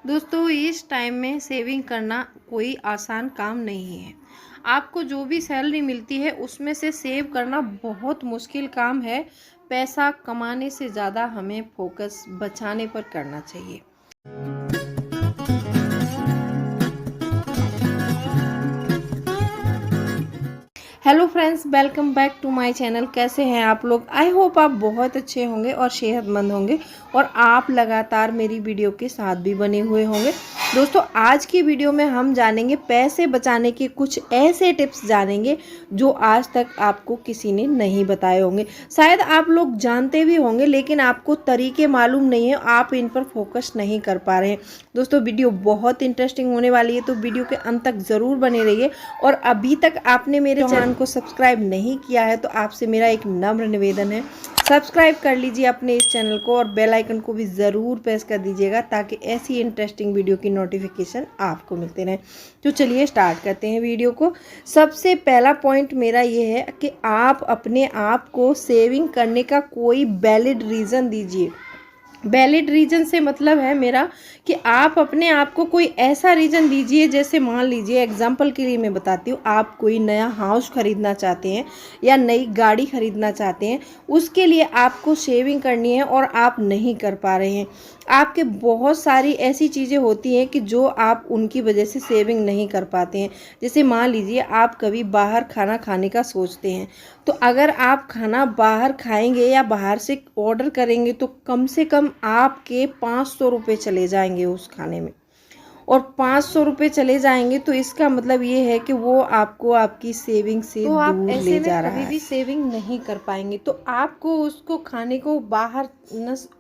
दोस्तों इस टाइम में सेविंग करना कोई आसान काम नहीं है। आपको जो भी सैलरी मिलती है उसमें से सेव करना बहुत मुश्किल काम है। पैसा कमाने से ज़्यादा हमें फोकस बचाने पर करना चाहिए। Hello friends, welcome back to my channel. कैसे हैं आप लोग? आई होप आप बहुत अच्छे होंगे और सेहतमंद होंगे और आप लगातार मेरी वीडियो के साथ भी बने हुए होंगे। दोस्तों आज की वीडियो में हम जानेंगे पैसे बचाने के कुछ ऐसे टिप्स जानेंगे जो आज तक आपको किसी ने नहीं बताए होंगे। शायद आप लोग जानते भी होंगे लेकिन आपको तरीके मालूम नहीं है, आप इन पर फोकस नहीं कर पा रहे हैं। दोस्तों वीडियो बहुत इंटरेस्टिंग होने वाली है, तो वीडियो के अंत तक ज़रूर बने रहिए। और अभी तक आपने मेरे चैनल को सब्सक्राइब नहीं किया है तो आपसे मेरा एक नम्र निवेदन है, सब्सक्राइब कर लीजिए अपने इस चैनल को और बेल आइकन को भी ज़रूर प्रेस कर दीजिएगा ताकि ऐसी इंटरेस्टिंग वीडियो की नोटिफिकेशन आपको मिलते रहें। तो चलिए स्टार्ट करते हैं वीडियो को। सबसे पहला पॉइंट मेरा ये है कि आप अपने आप को सेविंग करने का कोई वैलिड रीज़न दीजिए। वैलिड रीज़न से मतलब है मेरा कि आप अपने आप को कोई ऐसा रीज़न दीजिए, जैसे मान लीजिए एग्जांपल के लिए मैं बताती हूँ, आप कोई नया हाउस ख़रीदना चाहते हैं या नई गाड़ी ख़रीदना चाहते हैं, उसके लिए आपको सेविंग करनी है और आप नहीं कर पा रहे हैं। आपके बहुत सारी ऐसी चीज़ें होती हैं कि जो आप उनकी वजह से सेविंग नहीं कर पाते हैं। जैसे मान लीजिए आप कभी बाहर खाना खाने का सोचते हैं, तो अगर आप खाना बाहर खाएंगे या बाहर से ऑर्डर करेंगे तो कम से कम आपके 500 रुपये चले जाएंगे उस खाने में। और 500 रुपये चले जाएंगे तो इसका मतलब ये है कि वो आपको आपकी सेविंग से तो आप दूर ऐसे ले जा रहा है। कभी भी सेविंग नहीं कर पाएंगे। तो आपको उसको खाने को बाहर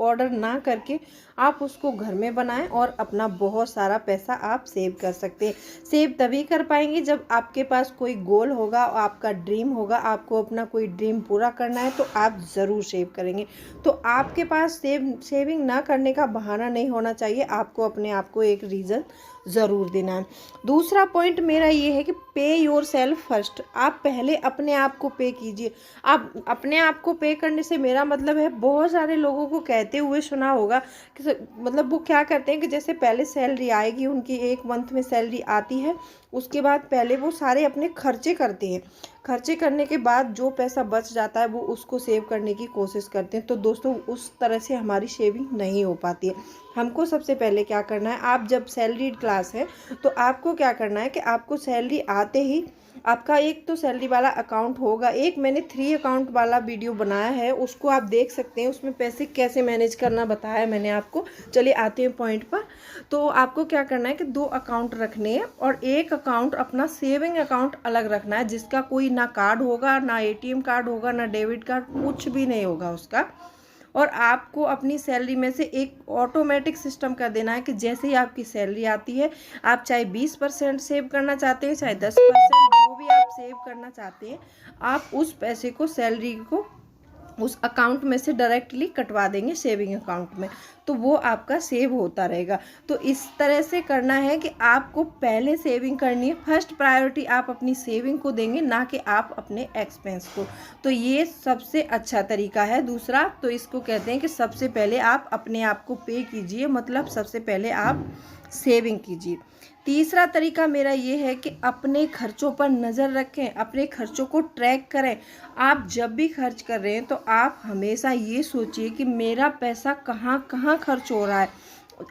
ऑर्डर ना करके आप उसको घर में बनाएं और अपना बहुत सारा पैसा आप सेव कर सकते हैं। सेव तभी कर पाएंगे जब आपके पास कोई गोल होगा, आपका ड्रीम होगा, आपको अपना कोई ड्रीम पूरा करना है तो आप ज़रूर सेव करेंगे। तो आपके पास सेविंग ना करने का बहाना नहीं होना चाहिए, आपको अपने आप को एक रीज़न ज़रूर देना है। दूसरा पॉइंट मेरा ये है कि पे योर सेल्फ फर्स्ट। आप पहले अपने आप को पे कीजिए। आप अपने आप को पे करने से मेरा मतलब है, बहुत सारे लोगों को कहते हुए सुना होगा कि मतलब वो क्या करते हैं कि जैसे पहले सैलरी आएगी, उनकी एक मंथ में सैलरी आती है, उसके बाद पहले वो सारे अपने खर्चे करते हैं। खर्चे करने के बाद जो पैसा बच जाता है वो उसको सेव करने की कोशिश करते हैं। तो दोस्तों उस तरह से हमारी सेविंग नहीं हो पाती है। हमको सबसे पहले क्या करना है, आप जब सैलरीड क्लास है तो आपको क्या करना है कि आपको सैलरी आते ही आपका एक तो सैलरी वाला अकाउंट होगा। एक मैंने 3 अकाउंट वाला वीडियो बनाया है, उसको आप देख सकते हैं, उसमें पैसे कैसे मैनेज करना बताया है मैंने आपको। चलिए आते हैं पॉइंट पर। तो आपको क्या करना है कि 2 अकाउंट रखने हैं और एक अकाउंट अपना सेविंग अकाउंट अलग रखना है, जिसका कोई ना कार्ड होगा, ना एटीएम कार्ड होगा, ना डेबिट कार्ड, कुछ भी नहीं होगा उसका। और आपको अपनी सैलरी में से एक ऑटोमेटिक सिस्टम कर देना है कि जैसे ही आपकी सैलरी आती है, आप चाहे 20% सेव करना चाहते हैं, चाहे 10%, जो भी आप सेव करना चाहते हैं, आप उस पैसे को, सैलरी को उस अकाउंट में से डायरेक्टली कटवा देंगे सेविंग अकाउंट में, तो वो आपका सेव होता रहेगा। तो इस तरह से करना है कि आपको पहले सेविंग करनी है। फर्स्ट प्रायोरिटी आप अपनी सेविंग को देंगे, ना कि आप अपने एक्सपेंस को। तो ये सबसे अच्छा तरीका है। दूसरा तो इसको कहते हैं कि सबसे पहले आप अपने आप को पे कीजिए, मतलब सबसे पहले आप सेविंग कीजिए। तीसरा तरीका मेरा ये है कि अपने खर्चों पर नज़र रखें, अपने खर्चों को ट्रैक करें। आप जब भी खर्च कर रहे हैं तो आप हमेशा ये सोचिए कि मेरा पैसा कहाँ कहाँ खर्च हो रहा है।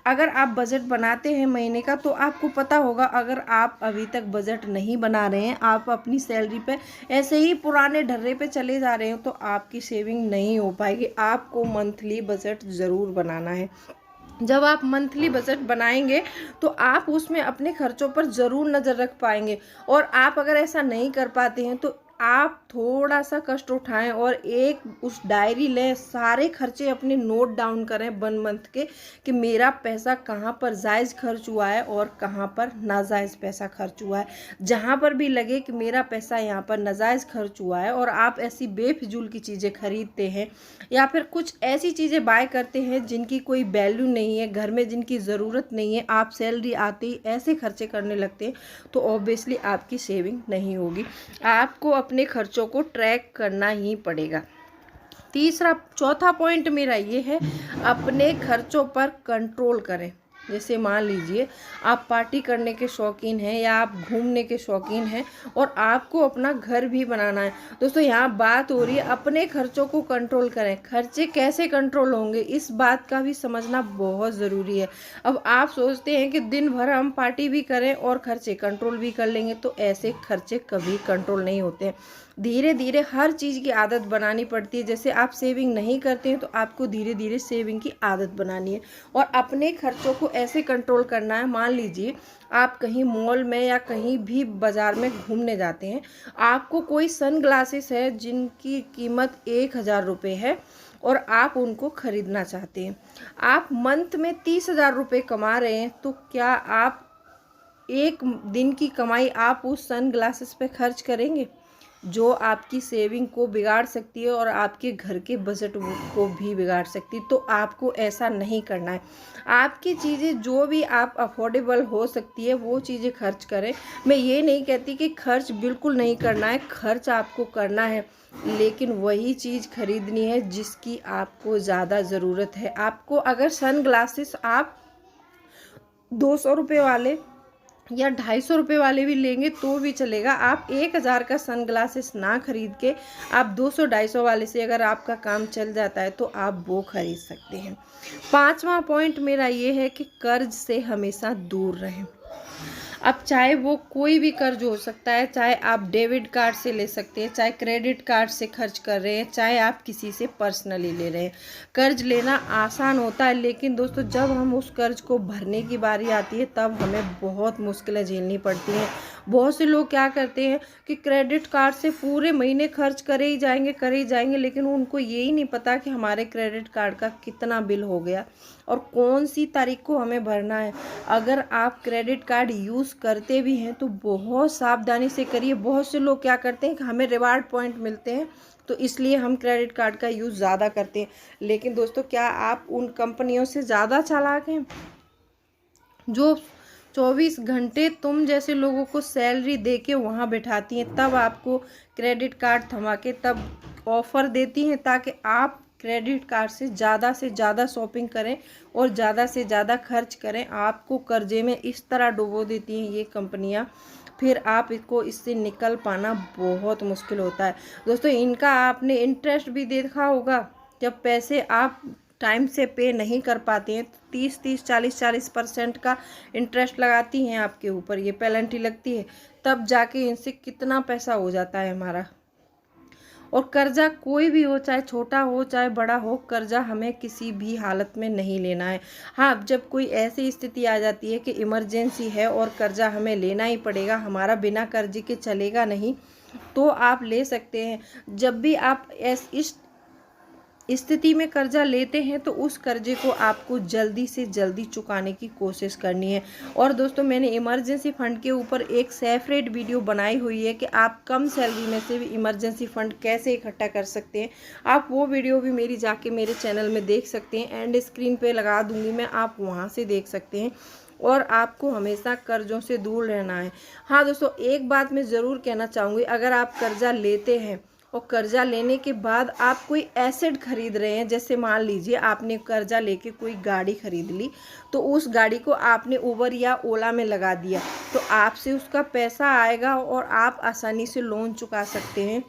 अगर आप बजट बनाते हैं महीने का तो आपको पता होगा, अगर आप अभी तक बजट नहीं बना रहे हैं, आप अपनी सैलरी पे ऐसे ही पुराने ढर्रे पे चले जा रहे हो, तो आपकी सेविंग नहीं हो पाएगी। आपको मंथली बजट ज़रूर बनाना है। जब आप मंथली बजट बनाएंगे तो आप उसमें अपने खर्चों पर ज़रूर नज़र रख पाएंगे। और आप अगर ऐसा नहीं कर पाते हैं तो आप थोड़ा सा कष्ट उठाएं और एक उस डायरी लें, सारे खर्चे अपने नोट डाउन करें 1 मंथ के, कि मेरा पैसा कहाँ पर जायज़ खर्च हुआ है और कहाँ पर नाजायज़ पैसा खर्च हुआ है। जहाँ पर भी लगे कि मेरा पैसा यहाँ पर नाजायज़ खर्च हुआ है और आप ऐसी बेफिजूल की चीज़ें खरीदते हैं या फिर कुछ ऐसी चीज़ें बाय करते हैं जिनकी कोई वैल्यू नहीं है, घर में जिनकी ज़रूरत नहीं है, आप सैलरी आते ही ऐसे खर्चे करने लगते हैं, तो ऑब्वियसली आपकी सेविंग नहीं होगी। आपको अपने खर्चों को ट्रैक करना ही पड़ेगा। चौथा पॉइंट मेरा ये है, अपने खर्चों पर कंट्रोल करें। जैसे मान लीजिए आप पार्टी करने के शौकीन हैं या आप घूमने के शौकीन हैं और आपको अपना घर भी बनाना है। दोस्तों यहाँ बात हो रही है अपने खर्चों को कंट्रोल करें। खर्चे कैसे कंट्रोल होंगे इस बात का भी समझना बहुत ज़रूरी है। अब आप सोचते हैं कि दिन भर हम पार्टी भी करें और खर्चे कंट्रोल भी कर लेंगे, तो ऐसे खर्चे कभी कंट्रोल नहीं होते। धीरे धीरे हर चीज़ की आदत बनानी पड़ती है। जैसे आप सेविंग नहीं करते हैं तो आपको धीरे धीरे सेविंग की आदत बनानी है और अपने खर्चों को ऐसे कंट्रोल करना है। मान लीजिए आप कहीं मॉल में या कहीं भी बाज़ार में घूमने जाते हैं, आपको कोई सन ग्लासेस है जिनकी कीमत 1000 रुपये है और आप उनको ख़रीदना चाहते हैं। आप मंथ में 30,000 रुपये कमा रहे हैं, तो क्या आप एक दिन की कमाई आप उस सन ग्लासेस पे खर्च करेंगे? जो आपकी सेविंग को बिगाड़ सकती है और आपके घर के बजट को भी बिगाड़ सकती है। तो आपको ऐसा नहीं करना है। आपकी चीज़ें जो भी आप अफोर्डेबल हो सकती है वो चीज़ें खर्च करें। मैं ये नहीं कहती कि खर्च बिल्कुल नहीं करना है, खर्च आपको करना है, लेकिन वही चीज़ खरीदनी है जिसकी आपको ज़्यादा ज़रूरत है। आपको अगर सन ग्लासेस आप 200 रुपये वाले या 250 रुपये वाले भी लेंगे तो भी चलेगा। आप 1000 का सन ग्लासेस ना खरीद के आप 200-250 वाले से अगर आपका काम चल जाता है तो आप वो खरीद सकते हैं। 5वां पॉइंट मेरा ये है कि कर्ज से हमेशा दूर रहें। अब चाहे वो कोई भी कर्ज हो सकता है, चाहे आप डेबिट कार्ड से ले सकते हैं, चाहे क्रेडिट कार्ड से खर्च कर रहे हैं, चाहे आप किसी से पर्सनली ले रहे हैं। कर्ज लेना आसान होता है, लेकिन दोस्तों जब हम उस कर्ज को भरने की बारी आती है तब हमें बहुत मुश्किलें झेलनी पड़ती हैं। बहुत से लोग क्या करते हैं कि क्रेडिट कार्ड से पूरे महीने खर्च करे ही जाएंगे, लेकिन उनको यही नहीं पता कि हमारे क्रेडिट कार्ड का कितना बिल हो गया और कौन सी तारीख को हमें भरना है। अगर आप क्रेडिट कार्ड यूज़ करते भी हैं तो बहुत सावधानी से करिए। बहुत से लोग क्या करते हैं कि हमें रिवार्ड पॉइंट मिलते हैं तो इसलिए हम क्रेडिट कार्ड का यूज़ ज़्यादा करते हैं, लेकिन दोस्तों क्या आप उन कंपनियों से ज़्यादा चालाक हैं जो 24 घंटे तुम जैसे लोगों को सैलरी दे के वहाँ बैठाती हैं, तब आपको क्रेडिट कार्ड थमा के तब ऑफ़र देती हैं ताकि आप क्रेडिट कार्ड से ज़्यादा शॉपिंग करें और ज़्यादा से ज़्यादा खर्च करें। आपको कर्जे में इस तरह डुबो देती हैं ये कंपनियां, फिर आप इससे निकल पाना बहुत मुश्किल होता है। दोस्तों इनका आपने इंटरेस्ट भी देखा होगा। जब पैसे आप टाइम से पे नहीं कर पाते हैं तो 30-30, 40-40% का इंटरेस्ट लगाती हैं आपके ऊपर, ये पेनल्टी लगती है, तब जाके इनसे कितना पैसा हो जाता है हमारा। और कर्जा कोई भी हो, चाहे छोटा हो चाहे बड़ा हो, कर्जा हमें किसी भी हालत में नहीं लेना है। हाँ, जब कोई ऐसी स्थिति आ जाती है कि इमरजेंसी है और कर्जा हमें लेना ही पड़ेगा, हमारा बिना कर्जे के चलेगा नहीं, तो आप ले सकते हैं। जब भी आप इस स्थिति में कर्जा लेते हैं तो उस कर्जे को आपको जल्दी से जल्दी चुकाने की कोशिश करनी है। और दोस्तों मैंने इमरजेंसी फ़ंड के ऊपर एक सेपरेट वीडियो बनाई हुई है कि आप कम सैलरी में से भी इमरजेंसी फ़ंड कैसे इकट्ठा कर सकते हैं। आप वो वीडियो भी मेरी जाके मेरे चैनल में देख सकते हैं, एंड स्क्रीन पे लगा दूंगी मैं, आप वहाँ से देख सकते हैं। और आपको हमेशा कर्ज़ों से दूर रहना है। हाँ दोस्तों, एक बात मैं ज़रूर कहना चाहूँगी, अगर आप कर्जा लेते हैं और कर्जा लेने के बाद आप कोई एसेट खरीद रहे हैं, जैसे मान लीजिए आपने कर्जा लेके कोई गाड़ी खरीद ली, तो उस गाड़ी को आपने उबर या ओला में लगा दिया, तो आपसे उसका पैसा आएगा और आप आसानी से लोन चुका सकते हैं।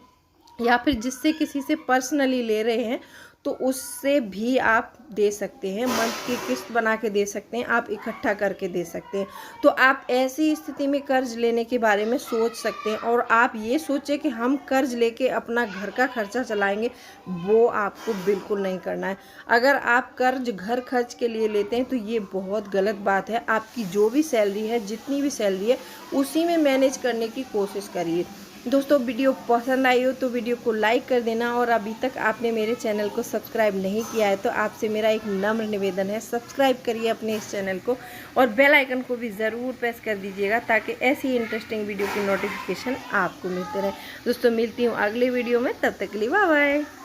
या फिर जिससे किसी से पर्सनली ले रहे हैं तो उससे भी आप दे सकते हैं, मंथ की किस्त बना के दे सकते हैं, आप इकट्ठा करके दे सकते हैं। तो आप ऐसी स्थिति में कर्ज लेने के बारे में सोच सकते हैं। और आप ये सोचें कि हम कर्ज लेके अपना घर का खर्चा चलाएंगे, वो आपको बिल्कुल नहीं करना है। अगर आप कर्ज घर खर्च के लिए लेते हैं तो ये बहुत गलत बात है। आपकी जो भी सैलरी है, जितनी भी सैलरी है, उसी में मैनेज करने की कोशिश करिए। दोस्तों वीडियो पसंद आई हो तो वीडियो को लाइक कर देना, और अभी तक आपने मेरे चैनल को सब्सक्राइब नहीं किया है तो आपसे मेरा एक नम्र निवेदन है, सब्सक्राइब करिए अपने इस चैनल को और बेल आइकन को भी ज़रूर प्रेस कर दीजिएगा ताकि ऐसी इंटरेस्टिंग वीडियो की नोटिफिकेशन आपको मिलते रहे। दोस्तों मिलती हूँ अगले वीडियो में, तब तक के लिए बाय बाय।